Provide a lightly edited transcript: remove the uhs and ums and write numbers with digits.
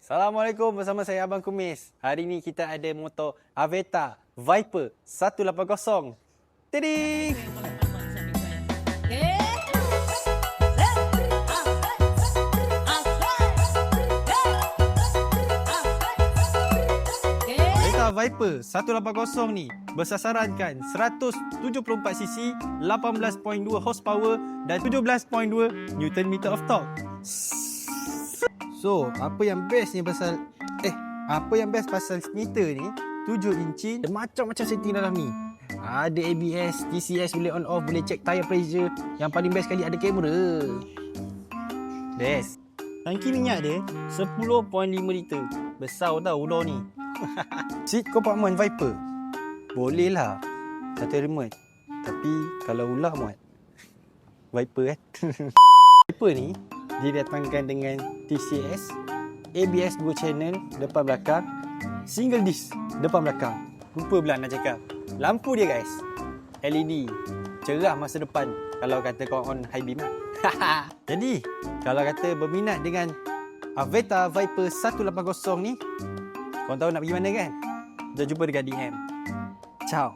Assalamualaikum, bersama saya Abang Kumis. Hari ni kita ada motor Aveta Viper 180. Tiding! Aveta Viper 180 ni bersasarankan 174cc, 18.2 horsepower dan 17.2 Nm of torque. So, apa yang best pasal meter ni, 7 inci, ada macam-macam setting dalam ni. Ada ABS, TCS boleh on off, boleh check tire pressure. Yang paling best sekali ada kamera. Best. Tangki minyak dia 10.5 liter. Besar tau ular ni. Seat compartment Viper. Boleh lah. Satu remote. Tapi kalau ular muat. Viper kan. Viper ni didatangkan dengan TCS, ABS 2 channel depan belakang, single disc depan belakang. Lupa pula nak cakap, lampu dia guys LED, cerah masa depan kalau kata kau on high beam lah. Jadi kalau kata berminat dengan Aveta Viper 180 ni, kau tahu nak pergi mana kan? Kita jumpa dekat DM. Ciao.